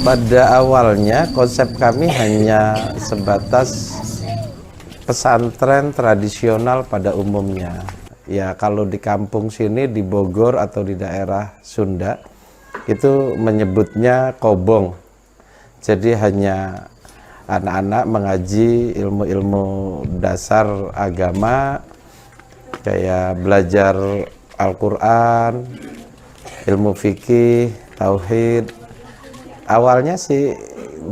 Pada awalnya konsep kami hanya sebatas pesantren tradisional pada umumnya. Ya kalau di kampung sini di Bogor atau di daerah Sunda itu menyebutnya kobong. Jadi hanya anak-anak mengaji ilmu-ilmu dasar agama kayak belajar Al-Quran, ilmu fikih, tauhid. Awalnya sih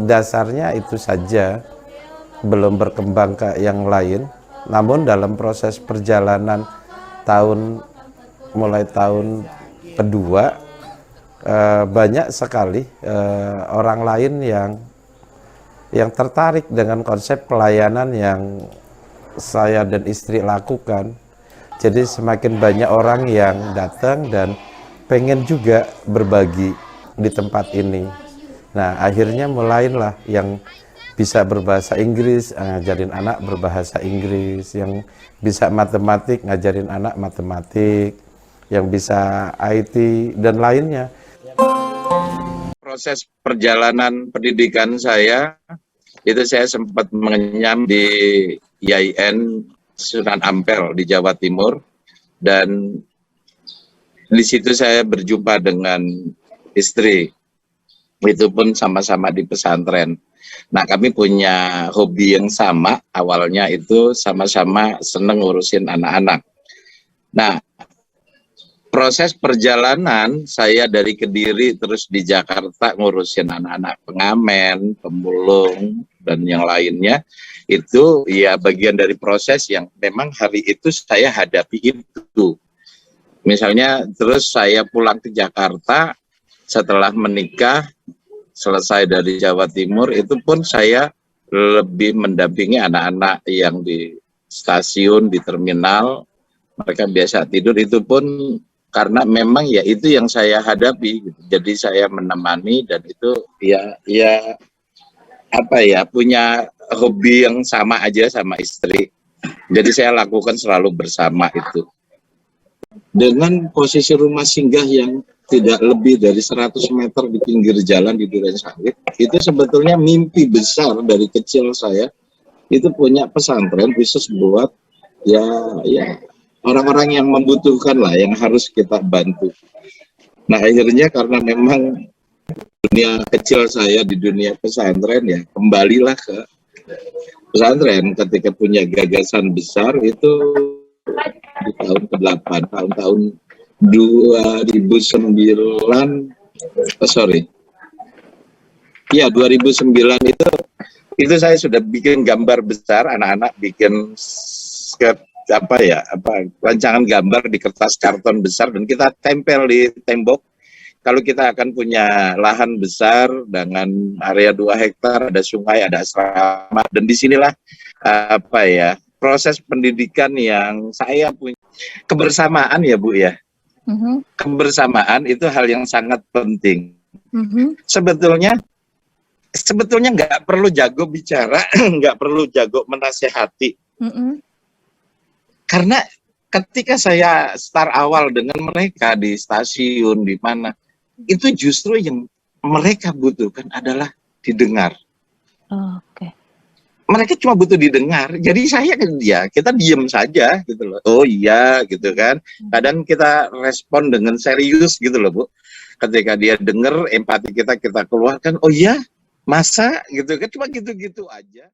dasarnya itu saja, belum berkembang ke yang lain. Namun dalam proses perjalanan mulai tahun kedua, banyak sekali orang lain yang tertarik dengan konsep pelayanan yang saya dan istri lakukan. Jadi semakin banyak orang yang datang dan pengen juga berbagi di tempat ini. Nah, akhirnya mulailah yang bisa berbahasa Inggris, ngajarin anak berbahasa Inggris, yang bisa matematik, ngajarin anak matematik, yang bisa IT, dan lainnya. Proses perjalanan pendidikan saya, itu saya sempat mengenyam di IAIN Sunan Ampel di Jawa Timur, dan di situ saya berjumpa dengan istri. Itu pun sama-sama di pesantren. Nah, kami punya hobi yang sama, awalnya itu sama-sama seneng ngurusin anak-anak. Nah, proses perjalanan saya dari Kediri terus di Jakarta ngurusin anak-anak pengamen, pemulung, dan yang lainnya, itu ya bagian dari proses yang memang hari itu saya hadapi itu. Misalnya terus saya pulang ke Jakarta, setelah menikah, selesai dari Jawa Timur, itu pun saya lebih mendampingi anak-anak yang di stasiun, di terminal, mereka biasa tidur, itu pun karena memang ya itu yang saya hadapi, gitu. Jadi saya menemani, dan itu ya apa ya, punya hobi yang sama aja sama istri. Jadi saya lakukan selalu bersama itu. Dengan posisi rumah singgah yang tidak lebih dari 100 meter di pinggir jalan di Durensawit, itu sebetulnya mimpi besar dari kecil saya, itu punya pesantren khusus buat ya orang-orang yang membutuhkan lah, yang harus kita bantu. Nah, akhirnya karena memang dunia kecil saya di dunia pesantren, ya kembalilah ke pesantren ketika punya gagasan besar itu di tahun ke-8, tahun 2009, 2009 itu saya sudah bikin gambar besar, anak-anak bikin rancangan gambar di kertas karton besar, dan kita tempel di tembok. Kalau kita akan punya lahan besar dengan area 2 hektar, ada sungai, ada asrama, dan disinilah proses pendidikan yang saya punya. Kebersamaan ya Bu ya. Kebersamaan itu hal yang sangat penting. Sebetulnya nggak perlu jago bicara, nggak perlu jago menasehati. Karena ketika saya start awal dengan mereka di stasiun, di mana, itu justru yang mereka butuhkan adalah didengar. Oke. Mereka cuma butuh didengar, jadi kita diem saja gitu loh. Oh iya gitu kan. Kadang kita respon dengan serius gitu loh Bu. Ketika dia dengar, empati kita keluarkan. Oh iya, masa gitu kan, cuma gitu-gitu aja.